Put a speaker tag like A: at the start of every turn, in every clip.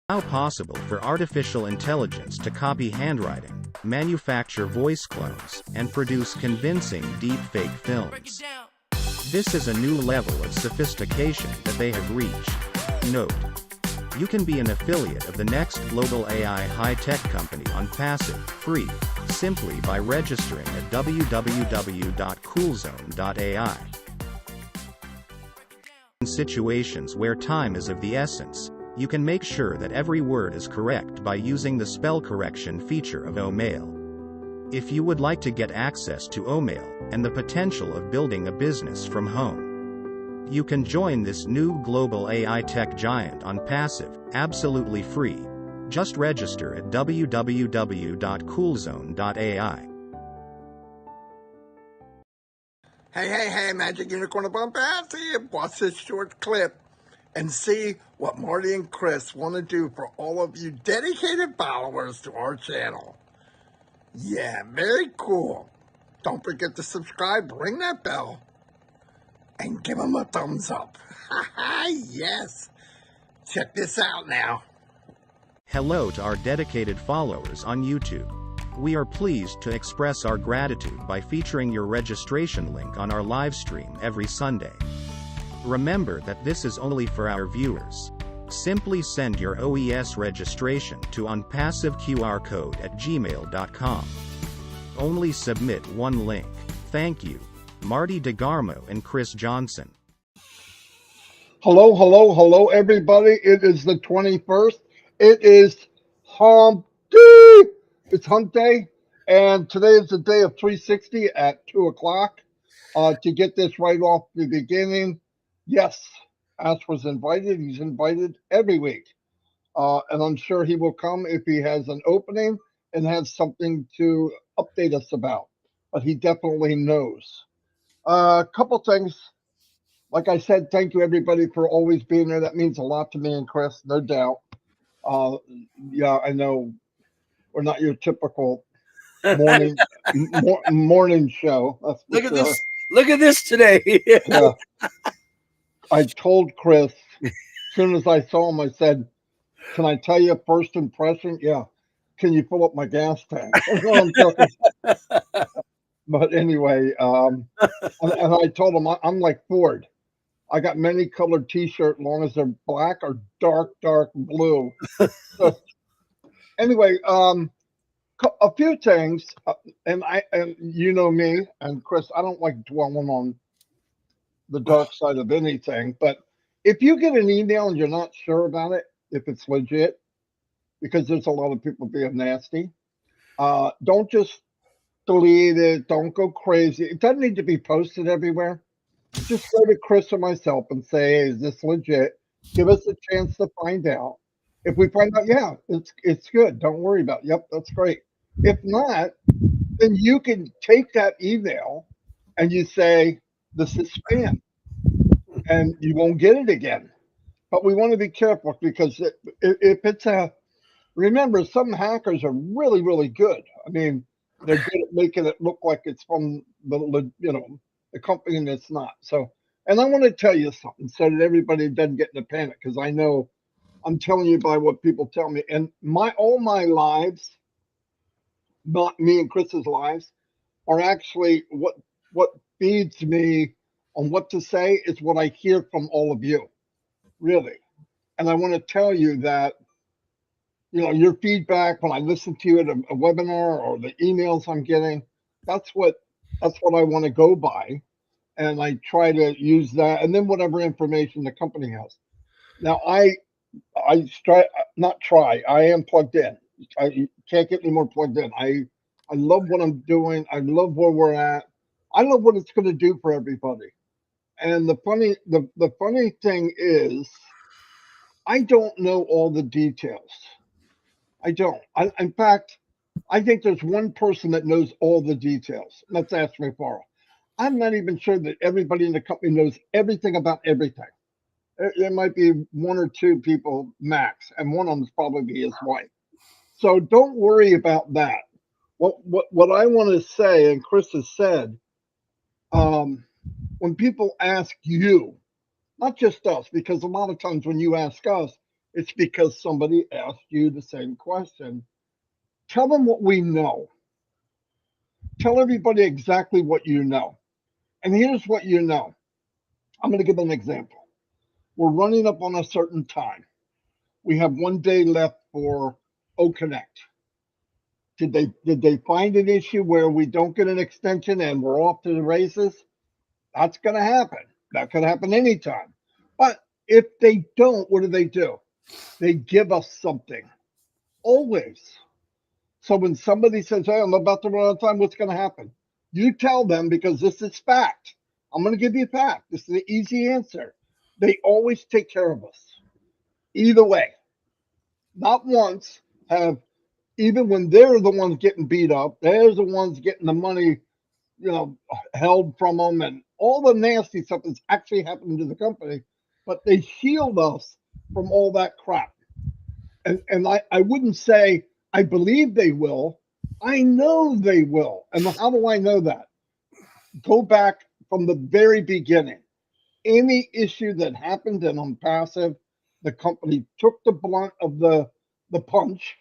A: Now possible for artificial intelligence to copy handwriting, manufacture voice clones, and produce convincing deepfake films. This is a new level of sophistication that they have reached. Note: you can be an affiliate of the next global AI high-tech company Onpassive, free, simply by registering at www.coolzone.ai. In situations where time is of the essence, you can make sure that every word is correct by using the spell correction feature of Omail. If you would like to get access to Omail and the potential of building a business from home, you can join this new global AI tech giant Onpassive, absolutely free. Just register at www.coolzone.ai.
B: Hey, Magic Unicorn of Onpassive! Watch this short clip and see what Marty and Chris want to do for all of you dedicated followers to our channel. Yeah, very cool. Don't forget to subscribe, ring that bell, and give them a thumbs up. Yes! Check this out now.
A: Hello to our dedicated followers on YouTube. We are pleased to express our gratitude by featuring your registration link on our live stream every Sunday. Remember that this is only for our viewers. Simply send your OES registration to onpassivecrcode@gmail.com. Only submit one link. Thank you. Marty Degarmo and Chris Johnson.
C: Hello, everybody. It is the 21st. It is hump day. It's hump day. And today is the day of 360 at 2 o'clock. To get this right off the beginning, yes, Ash was invited. He's invited every week. And I'm sure he will come if he has an opening and has something to update us about. But he definitely knows. A couple things. Like I said, thank you everybody for always being there. That means a lot to me and Chris, no doubt. Yeah, I know we're not your typical morning morning show. That's for
D: Look at
C: sure.
D: this. Look at this today.
C: Yeah. I told Chris as soon as I saw him, I said, "Can I tell you a first impression?" Yeah. Can you fill up my gas tank? I'm joking. But anyway, and I told him I'm like Ford. I got many colored T-shirt, long as they're black or dark blue. So anyway, a few things, and you know me and Chris. I don't like dwelling on the dark side of anything, but if you get an email and you're not sure about it, if it's legit, because there's a lot of people being nasty, don't just delete it. Don't go crazy. It doesn't need to be posted everywhere. Just go to Chris or myself and say, hey, is this legit? Give us a chance to find out. If we find out, yeah, it's good. Don't worry about it. Yep, that's great. If not, then you can take that email and you say, this is spam, and you won't get it again. But we want to be careful because if it's remember, some hackers are really good. I mean, they're good at making it look like it's from the company, and it's not. So, and I want to tell you something so that everybody doesn't get in a panic, because I know I'm telling you by what people tell me. And all my lives, not me and Chris's lives, are actually what feeds me on what to say is what I hear from all of you, really. And I want to tell you that, your feedback when I listen to you at a webinar or the emails I'm getting, that's what I want to go by. And I try to use that, and then whatever information the company has. Now, I am plugged in. I can't get any more plugged in. I love what I'm doing. I love where we're at. I love what it's going to do for everybody. And the funny thing is, I don't know all the details. I don't. In fact, I think there's one person that knows all the details. That's Ashley Farrell. I'm not even sure that everybody in the company knows everything about everything. There might be one or two people max, and one of them is probably his wife. So don't worry about that. What I want to say, and Chris has said, when people ask you, not just us, because a lot of times when you ask us, It's because somebody asked you the same question. Tell them what we know. Tell everybody exactly what you know. And here's what you know. I'm going to give an example. We're running up on a certain time. We have 1 day left for O Connect. Did they find an issue where we don't get an extension and we're off to the races? That's going to happen. That could happen anytime. But if they don't, what do? They give us something. Always. So when somebody says, hey, I'm about to run out of time, what's going to happen? You tell them, because this is fact. I'm going to give you fact. This is the easy answer. They always take care of us. Either way. Not once have, even when they're the ones getting beat up, they're the ones getting the money, held from them and all the nasty stuff that's actually happening to the company, but they shield us from all that crap. And I wouldn't say I believe they will. I know they will. And how do I know that? Go back from the very beginning. Any issue that happened in Onpassive, the company took the blunt of the punch.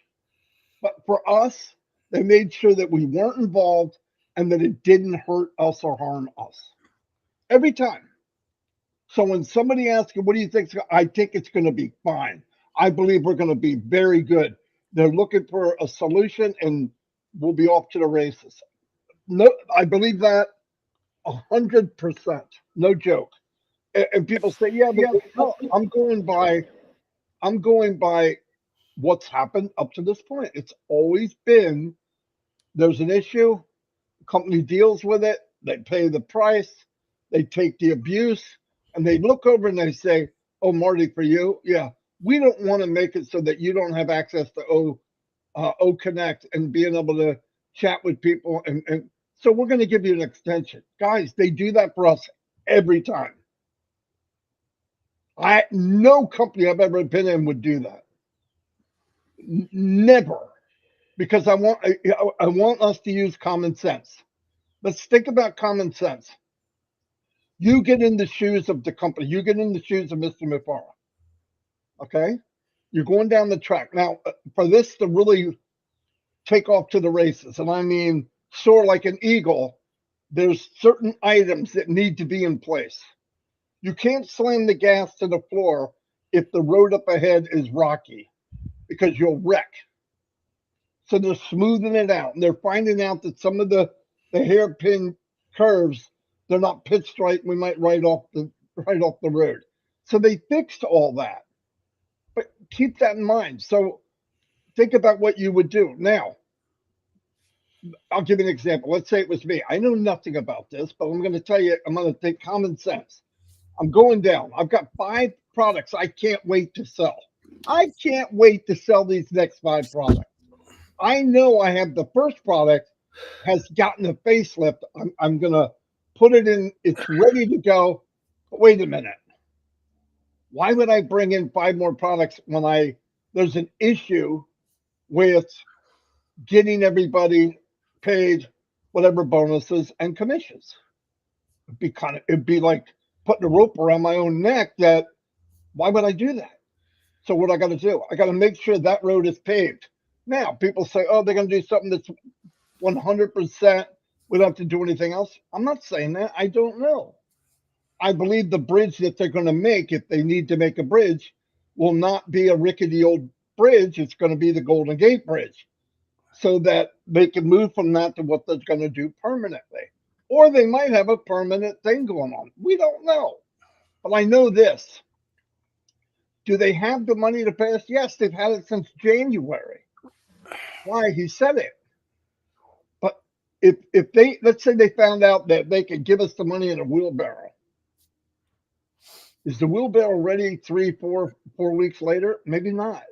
C: But for us, they made sure that we weren't involved and that it didn't hurt us or harm us. Every time. So when somebody asks you, what do you think? I think it's going to be fine. I believe we're going to be very good. They're looking for a solution and we'll be off to the races. No, I believe that 100%. No joke. And people say, yeah, but no, I'm going by what's happened up to this point. It's always been there's an issue, company deals with it, they pay the price, they take the abuse, and they look over and they say, oh, Marty, for you, yeah, we don't want to make it so that you don't have access to O Connect and being able to chat with people. And so we're going to give you an extension. Guys, they do that for us every time. No company I've ever been in would do that. Never. Because I want us to use common sense. Let's think about common sense. You get in the shoes of the company. You get in the shoes of Mr. Mufara. Okay? You're going down the track. Now, for this to really take off to the races, and I mean soar like an eagle, there's certain items that need to be in place. You can't slam the gas to the floor if the road up ahead is rocky because you'll wreck. So they're smoothing it out, and they're finding out that some of the hairpin curves, they're not pitched right. We might ride off the road. So they fixed all that. But keep that in mind. So think about what you would do. Now, I'll give you an example. Let's say it was me. I know nothing about this, but I'm going to tell you, I'm going to take common sense. I'm going down. I've got 5 products I can't wait to sell. I can't wait to sell these next 5 products. I know I have the first product has gotten a facelift. I'm going to put it in. It's ready to go. But wait a minute. Why would I bring in 5 more products when there's an issue with getting everybody paid whatever bonuses and commissions? It'd be like putting a rope around my own neck. Why would I do that? So what I got to do? I got to make sure that road is paved. Now people say, oh, they're going to do something that's 100%. We don't have to do anything else. I'm not saying that. I don't know. I believe the bridge that they're going to make, if they need to make a bridge, will not be a rickety old bridge. It's going to be the Golden Gate Bridge, so that they can move from that to what they're going to do permanently. Or they might have a permanent thing going on. We don't know. But I know this. Do they have the money to pay us? Yes, they've had it since January. Why? He said it. But if they, let's say they found out that they could give us the money in a wheelbarrow, is the wheelbarrow ready 3-4 weeks later? Maybe not.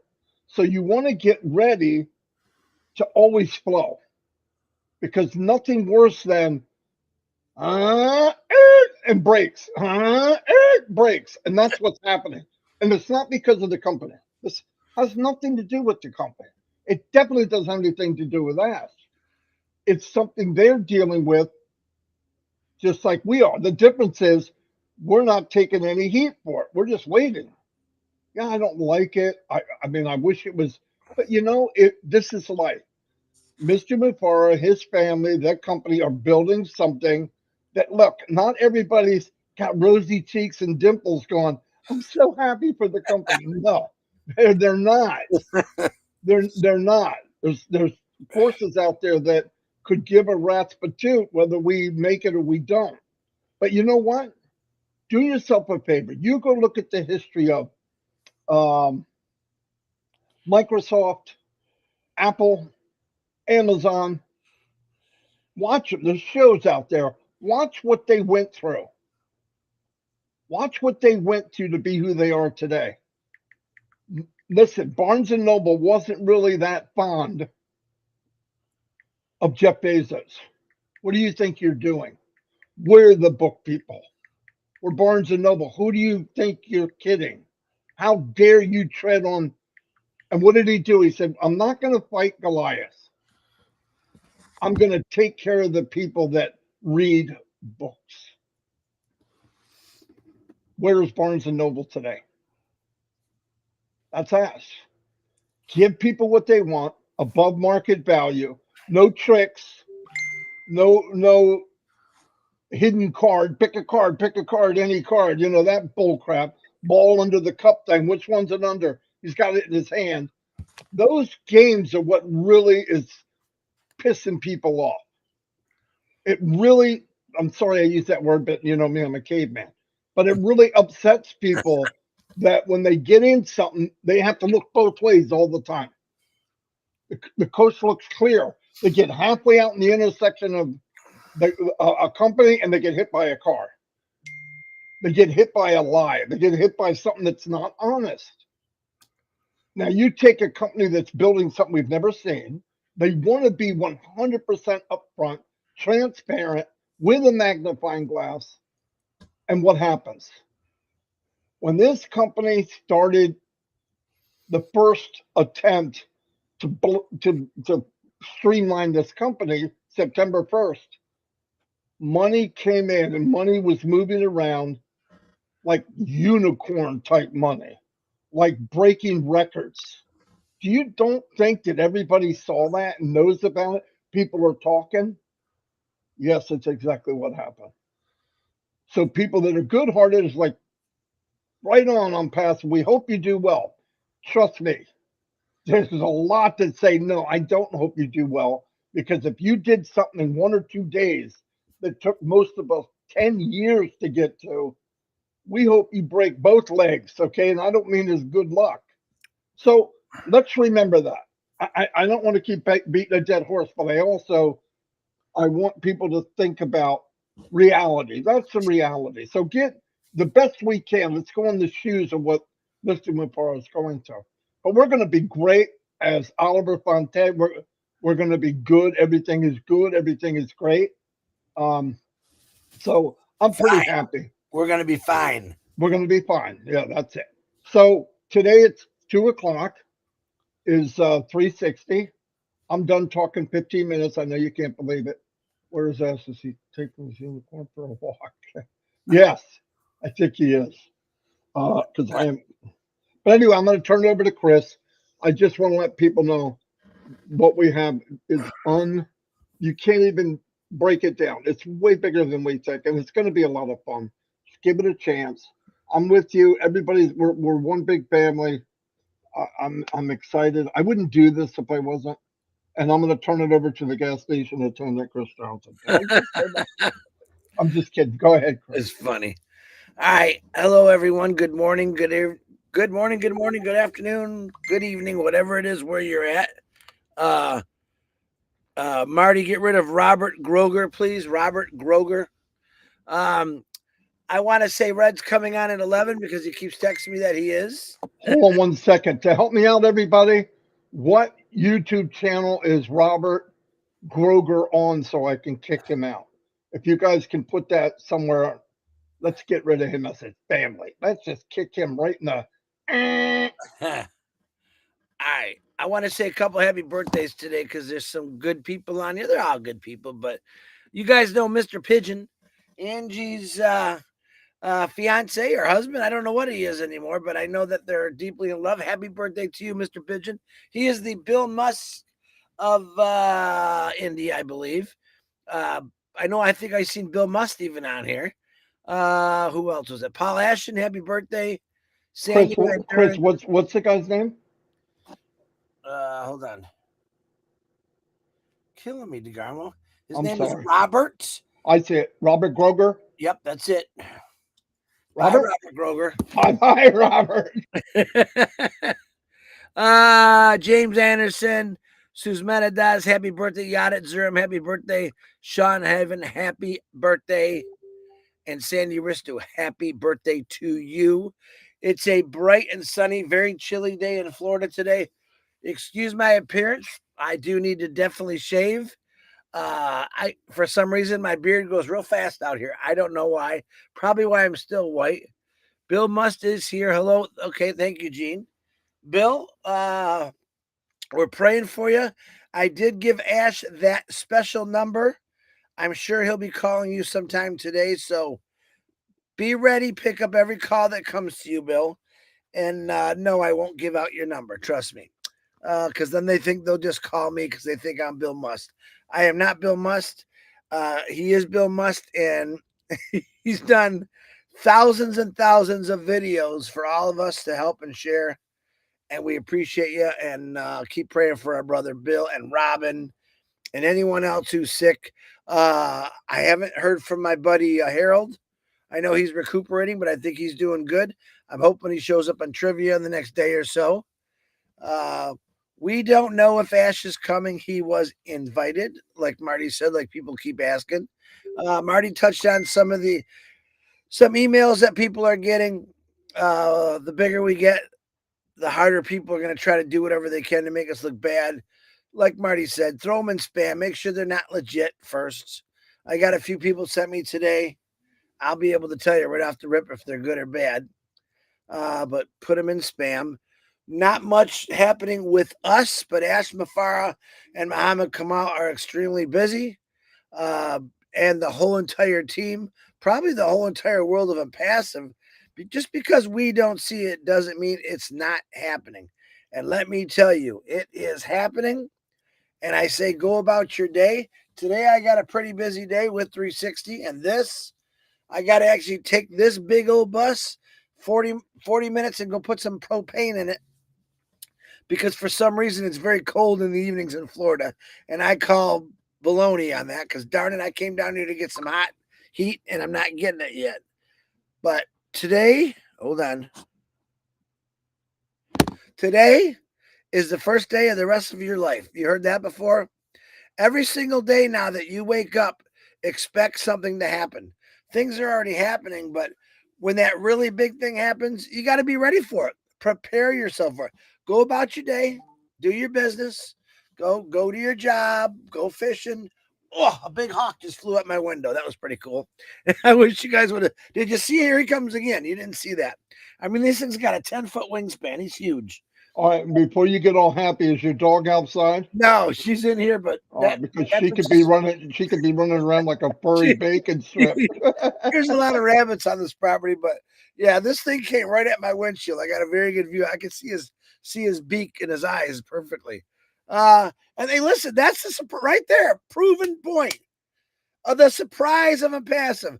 C: So you want to get ready to always flow, because nothing worse than and breaks, breaks, and that's what's happening. And it's not because of the company. This has nothing to do with the company. It definitely doesn't have anything to do with us. It's something they're dealing with, just like we are. The difference is we're not taking any heat for it. We're just waiting. Yeah, I don't like it. I mean, I wish it was, but this is life. Mr. Mufara, his family, their company are building something that, look, not everybody's got rosy cheeks and dimples going, I'm so happy for the company. No, they're not. They're not. There's forces out there that could give a rat's patoot whether we make it or we don't. But you know what? Do yourself a favor. You go look at the history of um, Microsoft, Apple, Amazon. Watch them. There's shows out there. Watch what they went through. Watch what they went through to be who they are today. Listen, Barnes and Noble wasn't really that fond of Jeff Bezos. What do you think you're doing? We're the book people. We're Barnes and Noble. Who do you think you're kidding? How dare you tread on? And what did he do? He said, I'm not going to fight Goliath. I'm going to take care of the people that read books. Where is Barnes and Noble today? That's us. Give people what they want, above market value, no tricks, no hidden card, pick a card, any card, that bull crap. Ball under the cup thing. Which one's it under? He's got it in his hand. Those games are what really is pissing people off. It really, I'm sorry I use that word, but you know me, I'm a caveman. But it really upsets people that when they get in something, they have to look both ways all the time. The coast looks clear. They get halfway out in the intersection of a company and they get hit by a car. They get hit by a lie. They get hit by something that's not honest. Now, you take a company that's building something we've never seen. They want to be 100% upfront, transparent, with a magnifying glass. And what happens? When this company started the first attempt to streamline this company, September 1st, money came in and money was moving around like unicorn type money, like breaking records. You don't think that everybody saw that and knows about it? People are talking. Yes, that's exactly what happened. So people that are good hearted is like, right on Onpassive. We hope you do well. Trust me, there's a lot that say, no, I don't hope you do well. Because if you did something in 1 or 2 days that took most of us 10 years to get to, we hope you break both legs. Okay. And I don't mean as good luck. So let's remember that. I don't want to keep beating a dead horse, but I want people to think about reality. That's the reality. So get the best we can. Let's go in the shoes of what Mr. Mupara is going to. But we're going to be great as Oliver Fontaine. We're going to be good. Everything is good. Everything is great. So I'm pretty happy.
D: We're going to be fine.
C: We're going to be fine. Yeah, that's it. So today it's 2:00. Is 3:60. I'm done talking 15 minutes. I know you can't believe it. Where is Ass? Is he taking his unicorn for a walk? Yes, I think he is. Because I am. But anyway, I'm going to turn it over to Chris. I just want to let people know what we have is you can't even break it down. It's way bigger than we think, and it's going to be a lot of fun. Just give it a chance. I'm with you. We're one big family. I'm excited. I wouldn't do this if I wasn't. And I'm going to turn it over to the gas station attendant, Chris Johnson. I'm just kidding. Go ahead, Chris.
D: It's funny. All right. Hello, everyone. Good morning. Good morning. Good morning. Good afternoon. Good evening. Whatever it is where you're at. Marty, get rid of Robert Groger, please. Robert Groger. I want to say Red's coming on at 11 because he keeps texting me that he is.
C: Hold on 1 second. To help me out, everybody, what YouTube channel is Robert Groger on so I can kick him out? If you guys can put that somewhere, let's get rid of him as a family. Let's just kick him right in the.
D: All right. I want to say a couple happy birthdays today because there's some good people on here. They're all good people, but you guys know Mr. Pigeon. Angie's fiance or husband. I don't know what he is anymore, but I know that they're deeply in love. Happy birthday to you, Mr. Pigeon. He is the Bill Musk of India, I believe. I think I seen Bill Must even on here. Who else was it? Paul Ashton, happy birthday. Sandy,
C: Chris, what's the guy's name?
D: Hold on. Killing me, Degarmo. His
C: I'm
D: name
C: sorry.
D: is Robert.
C: I say it. Robert Groger.
D: Yep, that's it.
C: Robert?
D: Bye, Robert
C: Groger. Bye, Robert.
D: James Anderson, Susmeta Das, happy birthday. Yadet Zurum, happy birthday. Sean Heaven, happy birthday. And Sandy Risto, happy birthday to you. It's a bright and sunny, very chilly day in Florida today. Excuse my appearance. I do need to definitely shave. For some reason my beard goes real fast out here. I don't know why. Probably why I'm still white. Bill Must is here. Hello. Okay, thank you, Gene. Bill, we're praying for you. I did give Ash that special number. I'm sure he'll be calling you sometime today. So be ready. Pick up every call that comes to you, Bill. And no, I won't give out your number. Trust me. Because then they think they'll just call me because they think I'm Bill Must. I am not Bill Must. He is Bill Must, and he's done thousands and thousands of videos for all of us to help and share. And we appreciate you, and keep praying for our brother Bill and Robin and anyone else who's sick. I haven't heard from my buddy Harold. I know he's recuperating, but I think he's doing good. I'm hoping he shows up on trivia in the next day or so. We don't know if Ash is coming. He was invited, like Marty said, like people keep asking. Marty touched on some emails that people are getting. The bigger we get, the harder people are going to try to do whatever they can to make us look bad. Like Marty said, throw them in spam. Make sure they're not legit first. I got a few people sent me today. I'll be able to tell you right off the rip if they're good or bad. But put them in spam. Not much happening with us, but Ash Mafara and Muhammad Kamal are extremely busy. And the whole entire team, probably the whole entire world of Onpassive. Just because we don't see it doesn't mean it's not happening. And let me tell you, it is happening. And I say, go about your day. Today, I got a pretty busy day with 360. And I got to actually take this big old bus 40 minutes and go put some propane in it. Because for some reason, it's very cold in the evenings in Florida. And I call baloney on that because, darn it, I came down here to get some hot heat and I'm not getting it yet. But today, hold on. Today is the first day of the rest of your life. You heard that before? Every single day now that you wake up, expect something to happen. Things are already happening, but when that really big thing happens, you got to be ready for it. Prepare yourself for it. Go about your day, do your business, go to your job, go fishing. Oh, a big hawk just flew up my window. That was pretty cool. I wish you guys would have. Did you see? Here he comes again. You didn't see that. I mean, this thing's got a 10-foot wingspan. He's huge.
C: All right, before you get all happy, is your dog outside?
D: No, she's in here, but
C: because she could be running. She could be running around like a furry bacon strip.
D: There's a lot of rabbits on this property, but yeah, this thing came right at my windshield. I got a very good view. I could see his beak and his eyes perfectly. And hey, listen, that's right there, proven point of the surprise of Onpassive.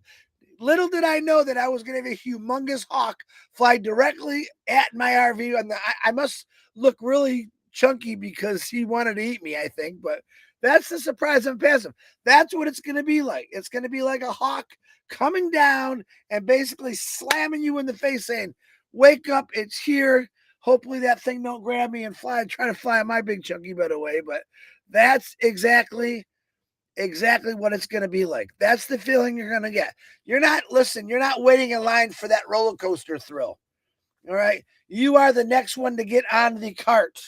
D: Little did I know that I was going to have a humongous hawk fly directly at my RV. And I must look really chunky because he wanted to eat me, I think. But that's the surprise of Onpassive. That's what it's going to be like. It's going to be like a hawk coming down and basically slamming you in the face saying, wake up, it's here. Hopefully that thing don't grab me and try to fly my big chunky butt away. But that's exactly what it's going to be like. That's the feeling you're going to get. You're not waiting in line for that roller coaster thrill. All right. You are the next one to get on the cart.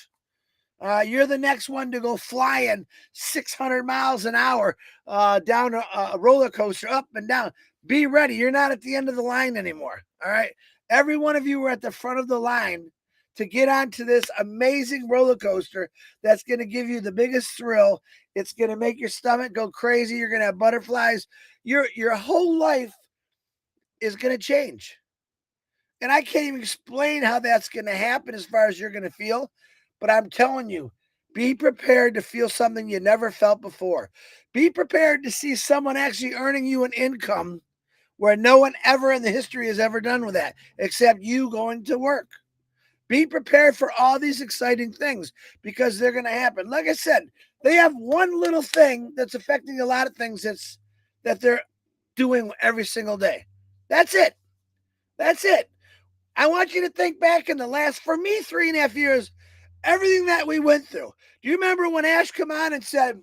D: You're the next one to go flying 600 miles an hour down a roller coaster, up and down. Be ready. You're not at the end of the line anymore. All right. Every one of you are at the front of the line to get onto this amazing roller coaster that's going to give you the biggest thrill. It's going to make your stomach go crazy. You're going to have butterflies. Your whole life is going to change. And I can't even explain how that's going to happen as far as you're going to feel. But I'm telling you, be prepared to feel something you never felt before. Be prepared to see someone actually earning you an income where no one ever in the history has ever done with that, except you going to work. Be prepared for all these exciting things because they're going to happen. Like I said, they have one little thing that's affecting a lot of things that they're doing every single day. That's it. That's it. I want you to think back in the last, for me, 3.5 years, everything that we went through. Do you remember when Ash came on and said,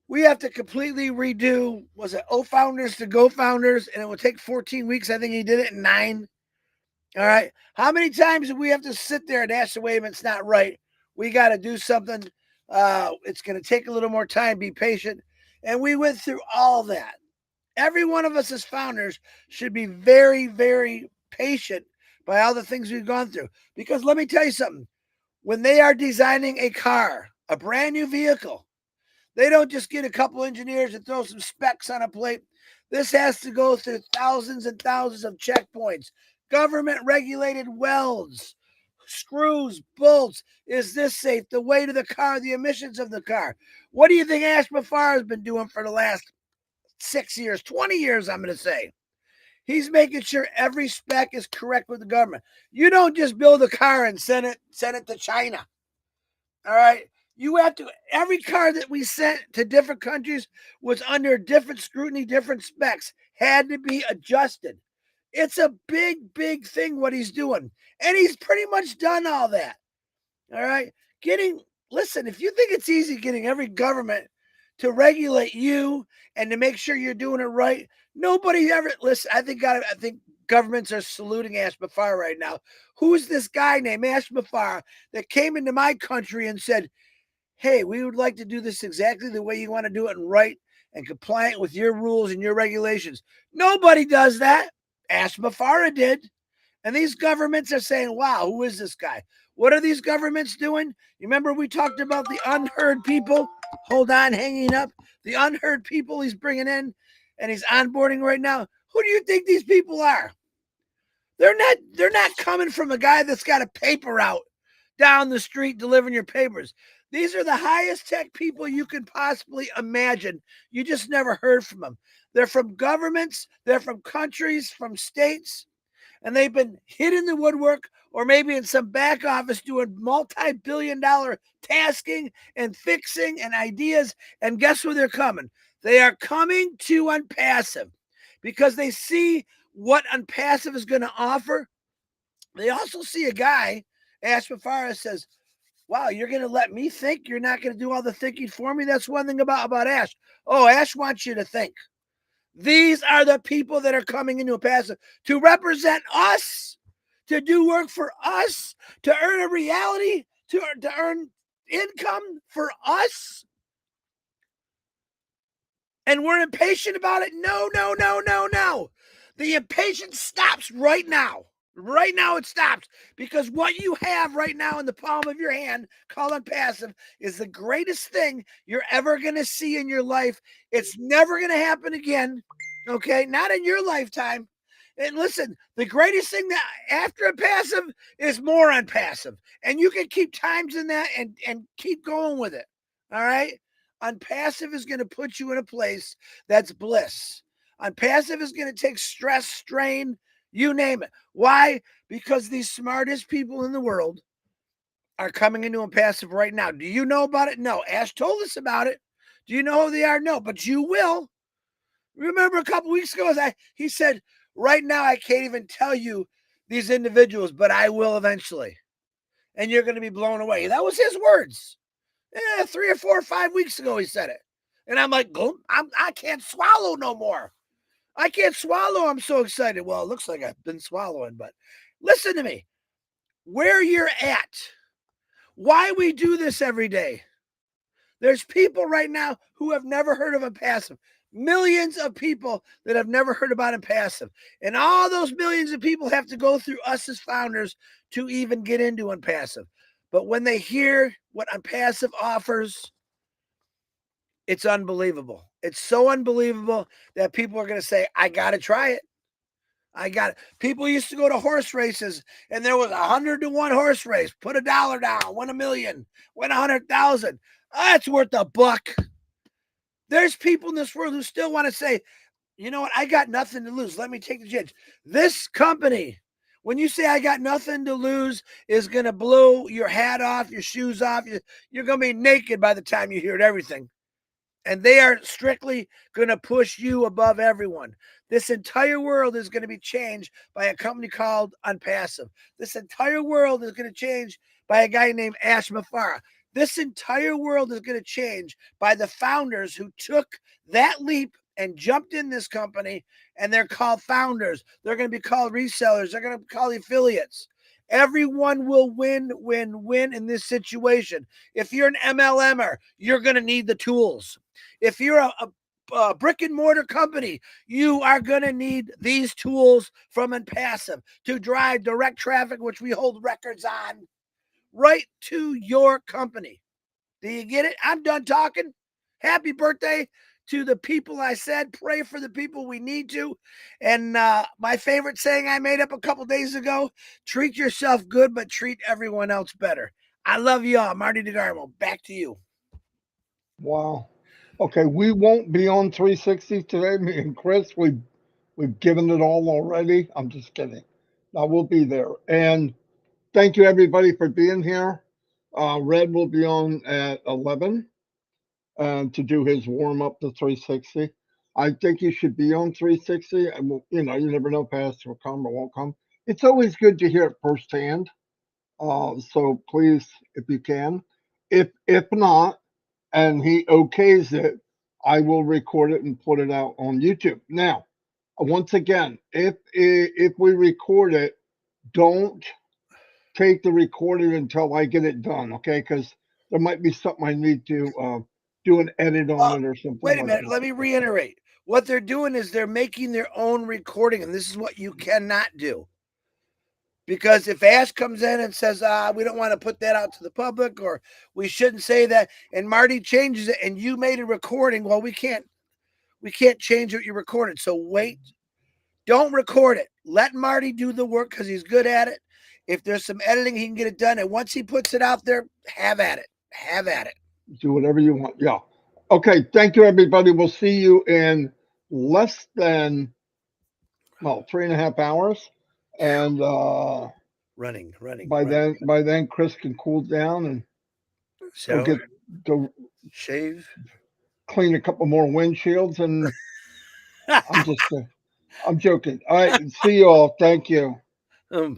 D: we have to completely redo, was it O Founders to Go Founders? And it would take 14 weeks. I think he did it in 9. All right. How many times do we have to sit there and ask the wave it's not right? We got to do something. It's going to take a little more time. Be patient. And we went through all that. Every one of us as founders should be very, very patient by all the things we've gone through. Because let me tell you something. When they are designing a car, a brand new vehicle, they don't just get a couple engineers and throw some specs on a plate. This has to go through thousands and thousands of checkpoints, government regulated welds, screws, bolts. Is this safe? The weight of the car, the emissions of the car. What do you think Ash Mafar has been doing for the last 6 years, 20 years, I'm going to say? He's making sure every spec is correct with the government. You don't just build a car and send it to China. All right. You have to, every car that we sent to different countries was under different scrutiny, different specs, had to be adjusted. It's a big, big thing what he's doing. And he's pretty much done all that. All right. Listen, if you think it's easy getting every government to regulate you and to make sure you're doing it right, nobody ever, listen, I think governments are saluting Ash Mafar right now. Who's this guy named Ash Mafar that came into my country and said, hey, we would like to do this exactly the way you want to do it and right and compliant with your rules and your regulations. Nobody does that. Ash Mafara did. And these governments are saying, wow, who is this guy? What are these governments doing? You remember we talked about the unheard people? Hold on, hanging up. The unheard people he's bringing in and he's onboarding right now. Who do you think these people are? They're not coming from a guy that's got a paper route down the street delivering your papers. These are the highest tech people you can possibly imagine. You just never heard from them. They're from governments, they're from countries, from states, and they've been hit in the woodwork or maybe in some back office doing multi-billion-dollar tasking and fixing and ideas. And guess where they're coming? They are coming to Onpassive because they see what Onpassive is going to offer. They also see a guy, Ash Mafara, says, wow, you're going to let me think? You're not going to do all the thinking for me? That's one thing about Ash. Oh, Ash wants you to think. These are the people that are coming into Onpassive to represent us, to do work for us, to earn a reality, to earn income for us. And we're impatient about it? No, no, no, no, no. The impatience stops right now. Right now it stops because what you have right now in the palm of your hand, called Onpassive, is the greatest thing you're ever going to see in your life. It's never going to happen again. Okay. Not in your lifetime. And listen, the greatest thing that after Onpassive is more Onpassive. And you can keep times in that and keep going with it. All right. Onpassive is going to put you in a place that's bliss. Onpassive is going to take stress, strain, you name it. Why? Because these smartest people in the world are coming into Onpassive right now. Do you know about it? No. Ash told us about it. Do you know who they are? No, but you will. Remember a couple weeks ago, he said, right now I can't even tell you these individuals, but I will eventually. And you're going to be blown away. That was his words. 3 or 4 or 5 weeks ago, he said it. And I'm like, I can't swallow no more. I can't swallow. I'm so excited. Well, it looks like I've been swallowing, but listen to me. Where you're at, why we do this every day. There's people right now who have never heard of Onpassive. Millions of people that have never heard about Onpassive. And all those millions of people have to go through us as founders to even get into Onpassive. But when they hear what Onpassive offers, it's unbelievable. It's so unbelievable that people are going to say, I got to try it. I got it. People used to go to horse races, and there was 100-to-1 horse race. Put $1 down, win $1 million, win 100,000. That's worth $1. There's people in this world who still want to say, you know what? I got nothing to lose. Let me take the chance. This company, when you say I got nothing to lose, is going to blow your hat off, your shoes off. You're going to be naked by the time you hear everything. And they are strictly going to push you above everyone. This entire world is going to be changed by a company called Onpassive. This entire world is going to change by a guy named Ash Mafara. This entire world is going to change by the founders who took that leap and jumped in this company, and they're called founders. They're going to be called resellers. They're going to be called affiliates. Everyone will win in this situation. If you're an MLMer, you're going to need the tools. If you're a brick and mortar company, you are going to need these tools from Onpassive to drive direct traffic, which we hold records on, right to your company. Do you get it? I'm done talking. Happy birthday to the people I said. Pray for the people we need to. And my favorite saying I made up a couple days ago, treat yourself good, but treat everyone else better. I love you all. Marty Degarmo, back to you.
C: Wow. Okay, we won't be on 360 today. Me and Chris, we've given it all already. I'm just kidding. I will be there. And thank you everybody for being here. Red will be on at 11 to do his warm up to 360. I think you should be on 360. And you know, you never know, Pastor will come or won't come. It's always good to hear it firsthand. So please, if you can, if not, and he okays it, I will record it and put it out on YouTube. Now, once again, if we record it, don't take the recording until I get it done, okay? Because there might be something I need to do an edit on it or something.
D: Wait a minute. Let me reiterate. What they're doing is they're making their own recording, and this is what you cannot do. Because if Ash comes in and says, we don't want to put that out to the public, or we shouldn't say that, and Marty changes it and you made a recording, well, we can't change what you recorded. So wait, don't record it. Let Marty do the work because he's good at it. If there's some editing, he can get it done. And once he puts it out there, have at it. Have at it.
C: Do whatever you want. Yeah. Okay. Thank you, everybody. We'll see you in less than, 3.5 hours. And
D: running.
C: By then, Chris can cool down and go
D: shave,
C: clean a couple more windshields, and I'm joking. All right, see you all. Thank you.
D: Bye.